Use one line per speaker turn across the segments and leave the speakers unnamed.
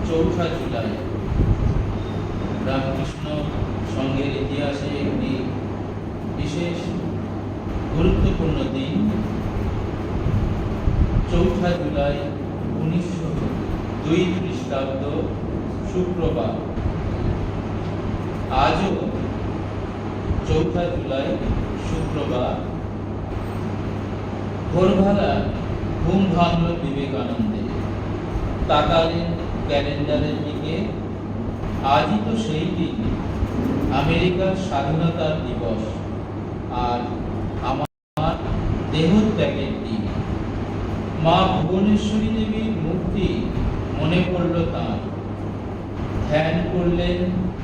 চৌঠা জুলাই রামকৃষ্ণ সংঘের ইতিহাসে একটি বিশেষ গুরুত্বপূর্ণ দিন। চৌঠা জুলাই 1902 খ্রিস্টাব্দ শুক্রবার। আজও চৌঠা জুলাই শুক্রবার ভোরবেলা ঘুম ভাঙল বিবেকানন্দে। তাকালেন ক্যালেন্ডারের দিকে। আজই তো সেই দিন, আমেরিকার স্বাধীনতার দিবস আর আমার দেহত্যাগের দিন। মা ভুবনেশ্বরী দেবীর মূর্তি মনে পড়ল তাঁর। ধ্যান করলেন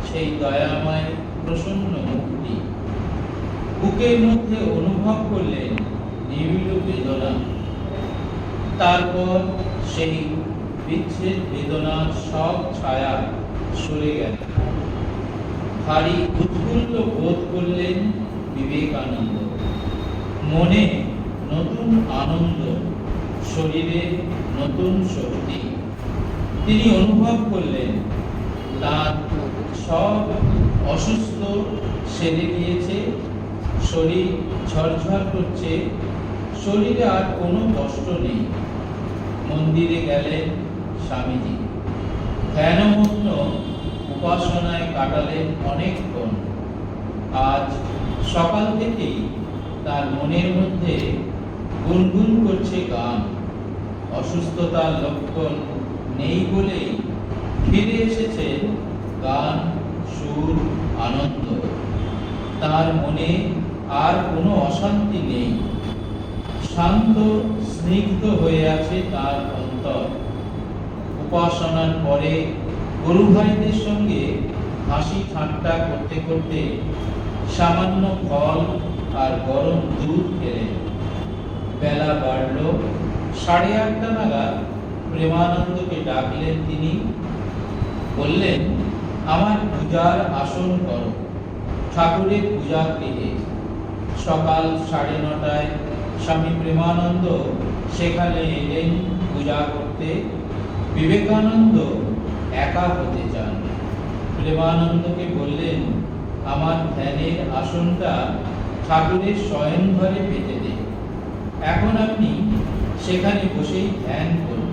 সেই দয়াময় প্রসন্ন মূর্তি। বুকের মধ্যে অনুভব করলেন নিবিড় বেদনা। তারপর সেই বিচ্ছেদ বেদনার সব ছায়া সরে গেল। ভারী উৎফুল্ল বোধ করলেন বিবেকানন্দ। মনে নতুন আনন্দ, শরীরে নতুন শক্তি। তিনি অনুভব করলেন তার সব অসুস্থ সেরে গিয়েছে, শরীর ঝরঝর করছে, শরীরে আর কোনো কষ্ট নেই। মন্দিরে গেলেন স্বামীজি। ধ্যানমগ্ন উপাসনায় কাটালেন অনেকক্ষণ। আজ সকাল থেকেই তার মনের মধ্যে গুনগুন করছে গান। অসুস্থতার লক্ষণ নেই বলেই ফিরে এসেছে গান, সুর, আনন্দ। তার মনে আর কোনো অশান্তি নেই। শান্ত স্নিগ্ধ হয়ে আছে তার অন্তর। উপাসনার পরে গুরু ভাইদের সঙ্গে হাসি ঠাট্টা করতে করতে সামান্য ফল আর গরম দুধ খেলেন। বেলা বাড়ল। 8:30 নাগাদ প্রেমানন্দকে ডাকলেন তিনি। বললেন, আমার পূজার আসন করো ঠাকুরের পূজা গৃহে। সকাল 9:30টায় স্বামী প্রেমানন্দ সেখানে এলেন পূজা করতে। বিবেকানন্দ একা হতে চান। প্রেমানন্দকে বললেন, আমার ধ্যানের আসনটা ঠাকুরের শয়ন ঘরে পেতে দে। এখন আপনি সেখানে বসেই ধ্যান করব।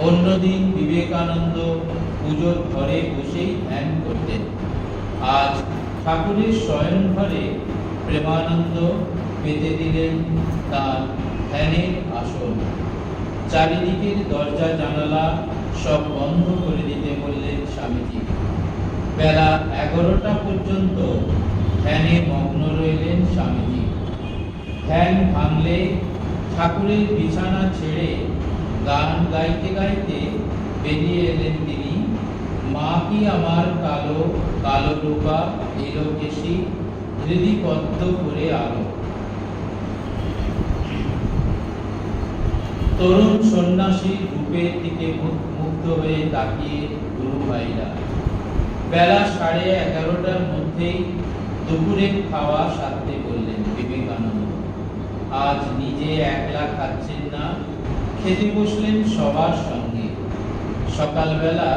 অন্যদিন বিবেকানন্দ পুজোর ঘরে বসেই ধ্যান করতেন। আজ ঠাকুরের শয়ন ঘরে প্রেমানন্দ পেতে দিলেন তার ধ্যানের আসন। চারিদিকের দরজা জানালা সব বন্ধ করে দিতে বললেন স্বামীজি। বেলা 11টা পর্যন্ত ধ্যানে মগ্ন রইলেন স্বামীজি। ধ্যান ভাঙলে ঠাকুরের বিছানা ছেড়ে গান গাইতে গাইতে বেরিয়ে এলেন তিনি। মা কি আমার কালো কালো রূপা এলো কেশি, হৃদি পদ্ম করে আলো। তরুণ সন্ন্যাসী রূপের দিকে মুগ্ধ হয়ে তাকিয়ে গুরু ভাইরা। বেলা 11:30টার মধ্যেই দুপুরের খাওয়া সারতে বললেন বিবেকানন্দ। আজ নিজে একলা খাচ্ছেন না, খেতে বসলেন সবার সঙ্গে। সকালবেলা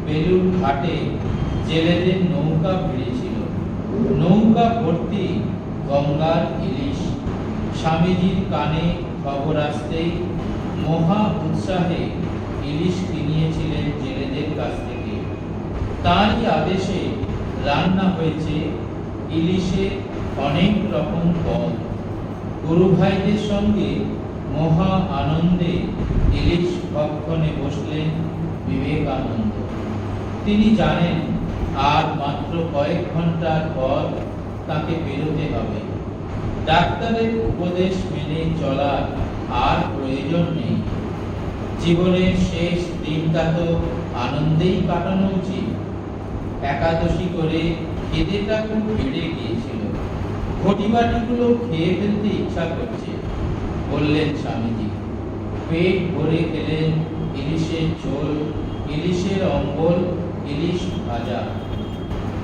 বেলুর ঘাটে জেলেদের নৌকা ভিড়েছিল। নৌকা ভর্তি গঙ্গার ইলিশ। স্বামীজির কানে খবর আসতেই মহা উৎসাহে ইলিশ কিনিয়েছিলেন জেলেদের কাছ থেকে। তারই আদেশে রান্না হয়েছে ইলিশে অনেক রকম পদ। গুরু ভাইদের সঙ্গে মহা আনন্দে ইলিশ ভক্ষণে বসলেন বিবেকানন্দ। তিনি জানেন আর মাত্র কয়েক ঘন্টার পর তাকে বেরোতে হবে। ডাক্তারের উপদেশ মেনে চলার আর প্রয়োজন নেই। জীবনের শেষ দিনটা তো আনন্দেই কাটানো উচিত। একাদশী করে খিদেটা খুব বেড়ে গিয়েছিল। ঘটিবাটিগুলো খেয়ে ফেলতে ইচ্ছা করছে, বললেন স্বামীজি। পেট ভরে খেলেন ইলিশের ঝোল, ইলিশের অম্বল, ইলিশ ভাজা।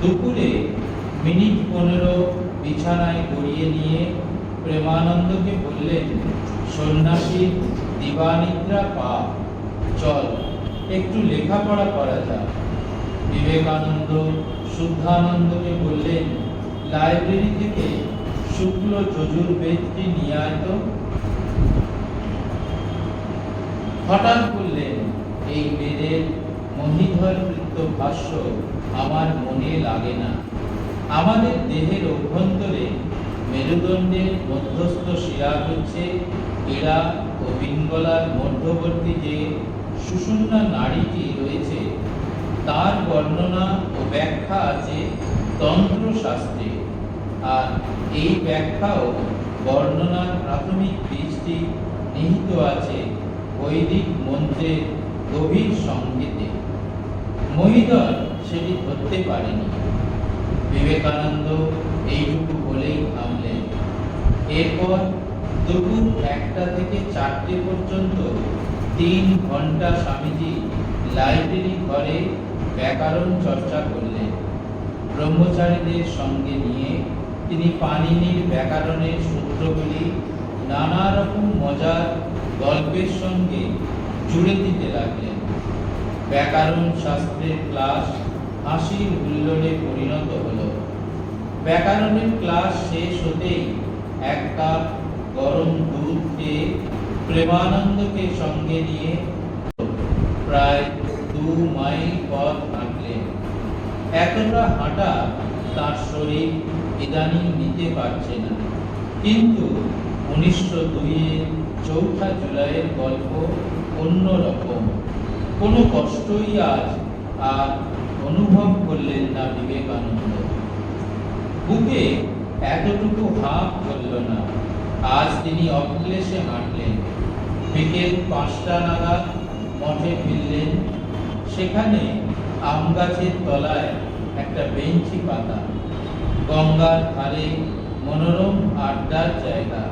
দুপুরে মিনিট 15 বিছানায় গড়িয়ে নিয়ে প্রেমানন্দকে বললেন, সন্ন্যাসী দিবানিদ্রা পাপ, চল একটু লেখাপড়া করা যাক। বিবেকানন্দ শুদ্ধানন্দকে বললেন, লাইব্রেরি থেকে শুক্ল যজুর্বেদটি নিয়ে আয় তো। হঠাৎ বললেন, এই বেদের মহিধরকৃত ভাষ্য আমার মনে লাগে না। আমাদের দেহের অভ্যন্তরে মেরুদণ্ডের মধ্যস্থ শিরা হচ্ছে এড়া ও পিঙ্গলার মধ্যবর্তী যে সুষুম্না নাড়িটি রয়েছে, তার বর্ণনা ও ব্যাখ্যা আছে তন্ত্রশাস্ত্রে। আর এই ব্যাখ্যা ও বর্ণনার প্রাথমিক বীজটি নিহিত আছে বৈদিক মন্ত্রের গভীর সংকেতে। মহিধর সেটি ধরতে পারেনি। বিবেকানন্দ এইটুকু বলেই থামলেন। এরপর দুপুর 1টা থেকে 4টে পর্যন্ত 3 ঘন্টা স্বামীজি লাইব্রেরি ঘরে ব্যাকরণ চর্চা করলেন। ব্রহ্মচারীদের সঙ্গে নিয়ে তিনি পাণিনির ব্যাকরণের সূত্রগুলি নানা রকম মজার গল্পের সঙ্গে জুড়ে দিতে লাগলেন। ব্যাকরণ শাস্ত্রের ক্লাস হাসির হুল্লোড়ে পরিণত হলো। ব্যাকরণের ক্লাস শেষ হতেই 1 কাপ গরম দুধ খেয়ে প্রেমানন্দকে সঙ্গে নিয়ে প্রায় 2 মাইল পথ হাঁটলেন। এতটা হাঁটা তার শরীর ইদানিং নিতে পারছে না, কিন্তু 1902-এর 4 জুলাইয়ের গল্প অন্যরকম। কোনো কষ্টই আজ আর অনুভব করলেন না বিবেকানন্দ। বুকে এতটুকু হাঁপ চলল না। আজ তিনি অক্লেশে হাঁটলেন। বিকেল 5টা নাগাদ মঠে ফিরলেন। সেখানে আম গাছের তলায় একটা বেঞ্চি পাতা। গঙ্গার ধারে মনোরম আড্ডার জায়গা।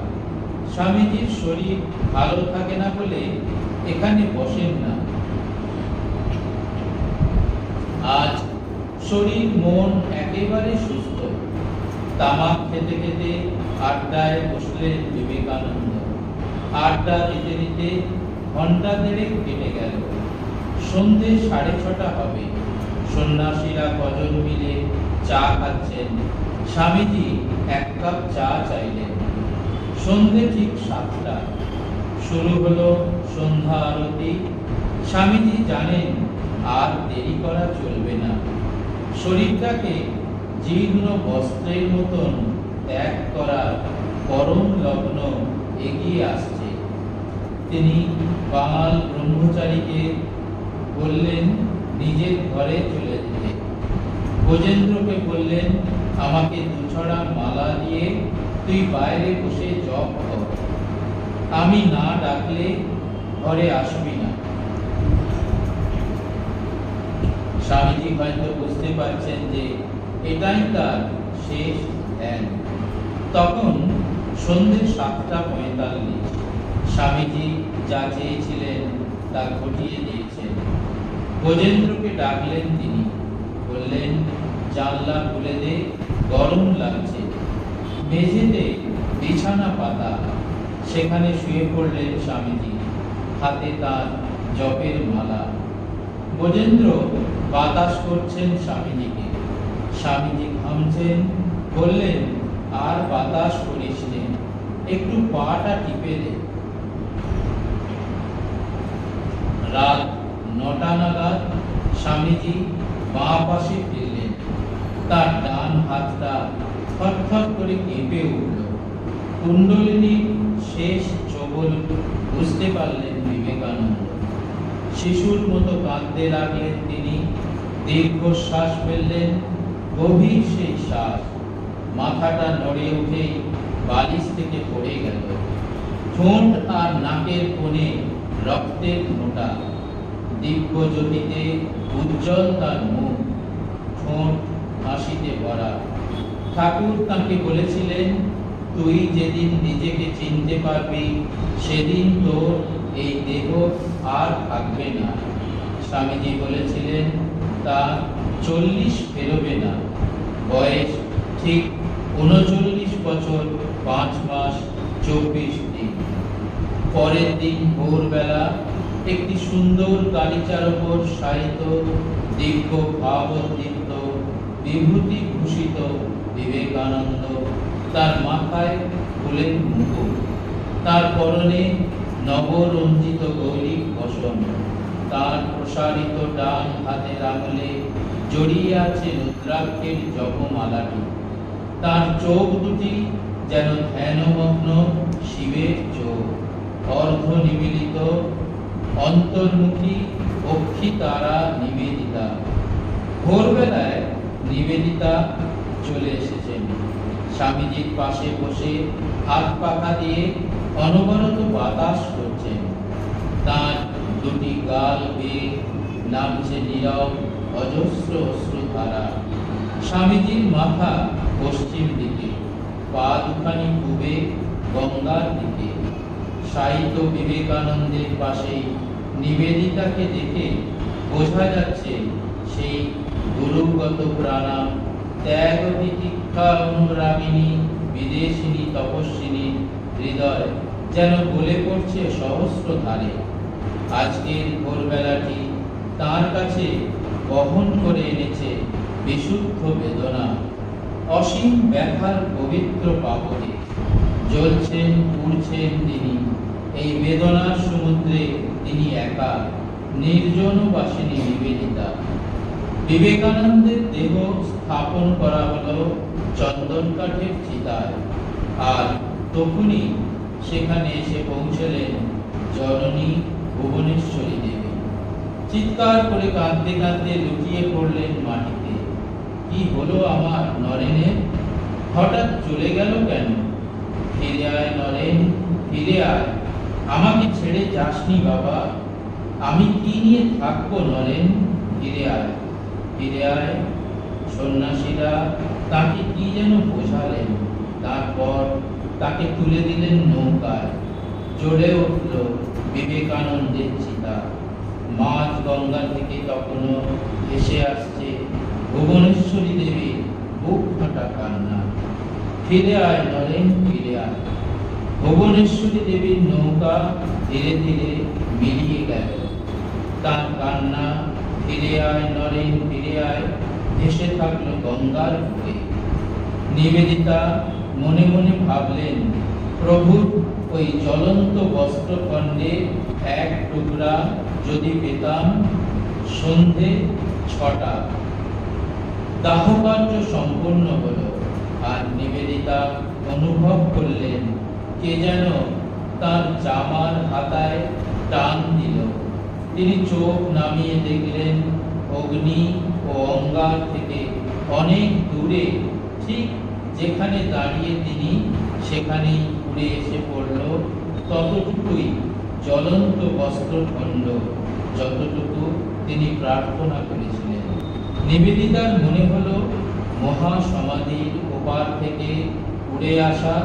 স্বামীজির শরীর ভালো থাকে না বলে এখানে বসেন না। আজ শরীর মন একেবারে সুস্থ। তামাক খেতে খেতে আড্ডায় বসলেন বিবেকানন্দ। আড্ডা দিতে দিতে ঘন্টা 1.5 কেটে গেল। সন্ধে 6:30 হবে। সন্ন্যাসীরা কজন মিলে চা খাচ্ছেন। স্বামীজি 1 কাপ চা চাইলেন। সন্ধে ঠিক 7টা। শুরু হলো সন্ধ্যা আরতি। স্বামীজি জানেন আর দেরি করা চলবে না। শরীরটাকে জীর্ণ বস্ত্রের মতন ত্যাগ করার পরম লগ্ন এগিয়ে আসছে। তিনি বাঙাল ব্রহ্মচারীকে বললেন নিজের ঘরে চলে যেতে। গজেন্দ্রকে বললেন, আমাকে 2 ছড়া মালা দিয়ে তুই বাইরে বসে জপ কর। আমি না ডাকলে ঘরে আসবি না। স্বামীজি হয়তো বুঝতে পারছেন যে এটাই তার শেষ ধ্যান। তখন সন্ধ্যে 7:45। স্বামীজি যা চেয়েছিলেন তা ঘটিয়ে দিয়েছেন। গজেন্দ্রকে ডাকলেন তিনি। বললেন, জানলা খুলে দে, গরম লাগছে। মেঝেতে বিছানা পাতা। সেখানে শুয়ে পড়লেন স্বামীজি। হাতে তার জপের মালা। গজেন্দ্র বাতাস করছেন স্বামীজিকে। স্বামীজি ঘামছেন। বললেন, আর বাতাস করিস নে, একটু পাটা টিপে দে। রাত 9টা নাগাদ স্বামীজি বাঁ পাশে ফিরলেন। তার ডান হাতটা থরথর করে কেঁপে উঠল। কুণ্ডলিনীর শেষ ছোবল বুঝতে পারলেন বিবেকানন্দ। শিশুর মতো কাঁদতে লাগলেন তিনি। দীর্ঘশ্বাস ফেললেন। গভীর সেই শ্বাস। মাথাটা নড়ে উঠে বালিশ থেকে পড়ে গেল। ঠোঁট আর নাকের কোণে রক্তের ফোঁটা। দিব্য জ্যোতিতে উজ্জ্বল তার মুখ। ঠোঁট হাসিতে ভরা। ঠাকুর তাকে বলেছিলেন, তুই যেদিন নিজেকে চিনতে পারবি সেদিন তোর এই দেহ আর থাকবে না। স্বামীজি বলেছিলেন তা 40 পেরোবে না। বয়স ঠিক 39 বছর 5 মাস 24 দিন। পরের দিন ভোরবেলা একটি সুন্দর গালিচার ওপর শায়িত দিব্য ভাবোদ্দীপ্ত বিভূতি ভূষিত বিবেকানন্দ, তার মাথায় ফুলের মুকুট, তার পরনে নবরঞ্জিত গৈরিক বসন, তার প্রসারিত ডান হাতের আঙুলে জড়িয়ে আছে রুদ্রাক্ষের জপমালাটি, তার চোখ দুটি যেন ধ্যানমগ্ন শিবের চোখ, অর্ধ নিমীলিত অন্তর্মুখী অক্ষী তারা নিবেদিতা। ভোরবেলায় নিবেদিতা চলে এসেছেন, স্বামীজির পাশে বসে হাত পাখা দিয়ে অনবরত বাতাস করছেন। তার দুটি গাল বেয়ে নামছে নীরব অজস্র অশ্রুধারা। স্বামীজির মাথা পশ্চিম দিকে, পা দুখানি পূবে গঙ্গার দিকে। শায়িত বিবেকানন্দের পাশে নিবেদিতাকে দেখে বোঝা যাচ্ছে সেই গুরুগত প্রাণা ত্যাগ তিতিক্ষা অনুরাগিনী বিদেশিনী তপস্বিনী হৃদয় যেন গলে পড়ছে সহস্র ধারে। আজকের ভোরবেলাটি তার কাছে বহন করে এনেছে বিশুদ্ধ বেদনা, অসীম ব্যথার পবিত্র পাবনে জ্বলছেন পুড়ছেন তিনি। এই বেদনার সমুদ্রে তিনি একা, নির্জন বাসিনী নিবেদিতা। বিবেকানন্দের দেহ স্থাপন করা হলো চন্দন কাঠের চিতায়, আর তখনই সেখানে এসে পৌঁছলেন জননী ভুবনেশ্বরী দেবী। চিৎকার করে কাঁদতে কাঁদতে লুটিয়ে পড়লেন মাটিতে। কি হলো আমার নরেনের? হঠাৎ চলে গেল কেন? ফিরে আয় নরেন, ফিরে আয়, আমাকে ছেড়ে যাসনি বাবা। আমি কি নিয়ে থাকবো নরেন? ফিরে আয়, ফিরে আয়। সন্ন্যাসীরা তাকে কি যেন বোঝালেন, তারপর তাকে তুলে দিলেন নৌকায়। জ্বলে উঠল বিবেকানন্দের চিতা। মাঝ গঙ্গা থেকে তখনও ভেসে আসছে ভুবনেশ্বরী দেবীর বুক ফাটা কান্না। ফিরে আয় নরেন, ফিরে আয়। ভুবনেশ্বরী দেবীর নৌকা ধীরে ধীরে মিলিয়ে গেল। তার কান্না ফিরে আয় নরেন, ফিরে আয় ভেসে থাকলো গঙ্গার বুকে। নিবেদিতা মনে মনে ভাবলেন, প্রভুর ওই জ্বলন্ত বস্ত্রখণ্ডে এক টুকরা যদি পেতাম। সন্ধে 6টা, দাহকার্য সম্পূর্ণ হলো, আর নিবেদিতা অনুভব করলেন কে যেন তার জামার হাতায় টান দিল। তিনি চোখ নামিয়ে দেখলেন অগ্নি ও অঙ্গার থেকে অনেক দূরে, ঠিক যেখানে দাঁড়িয়ে তিনি, সেখানেই উড়ে এসে পড়ল ততটুকুই জ্বলন্ত বস্ত্রখণ্ড, যতটুকু তিনি প্রার্থনা করেছিলেন। নিবেদিতার মনে হলো মহাসমাধির ওপার থেকে উড়ে আসা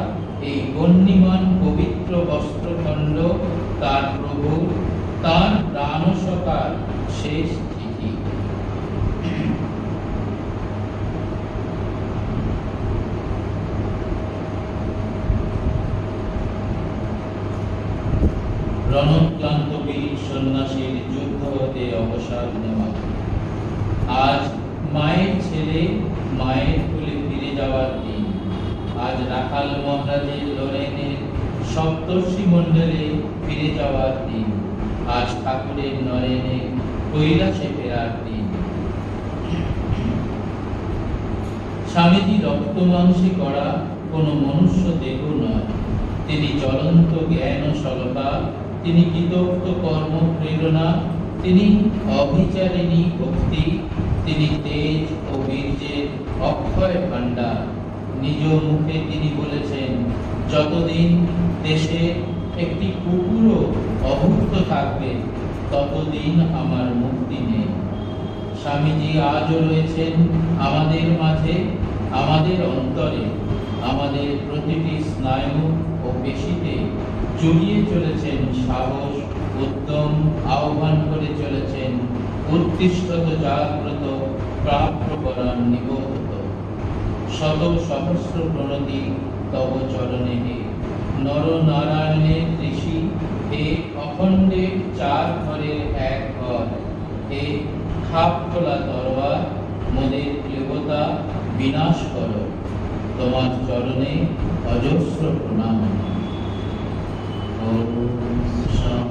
এই গণ্যমান পবিত্র বস্ত্রখণ্ড তার প্রভু, তার প্রাণসখার শেষ চিঠি। রণক্লান্ত বীর সন্ন্যাসীর যুদ্ধ হতে অবসর নেওয়া। আজ মায়ের ছেলে মায়ের কোলে ফিরে যাওয়ার দিন। আজ রাখাল মহারাজের লরেনের সপ্তর্ষি মণ্ডলে ফিরে যাওয়ার দিন। আজ ঠাকুরের নরেনের কৈলাসে ফেরার দিন। স্বামীজি রক্ত মাংসে করা কোনো মনুষ্য দেহ নয়। তিনি জ্বলন্ত জ্ঞান ও সলতা, তিনি কৃতোক্ত কর্ম প্রেরণা, তিনি অভিচারিণী ভক্তি, তিনি তেজ ও বীর্যের অক্ষয় ভাণ্ডার। নিজ মুখে তিনি বলেছেন, যতদিন দেশে একটি কুকুরও অভুক্ত থাকবে ততদিন আমার মুক্তি নেই। স্বামীজি আজও রয়েছেন আমাদের মাঝে, আমাদের অন্তরে, আমাদের প্রতিটি স্নায়ু ও পেশিতে জড়িয়ে চলেছেন সাহস, উদ্যম, আহ্বান করে চলেছেন উত্তিষ্ঠত জাগ্রত প্রাপ্যকরণ নিবোধত। শত সহস্র প্রণতি তব চরণে হে নর নারায়ণের ঋষি, এ অখণ্ডে চার ঘরের এক ঘর, এ খাপ খোলা তরোয়ার, মোদের ক্লেবতা বিনাশ করো, তোমার চরণে অজস্র প্রণাম। ওম শান্তি।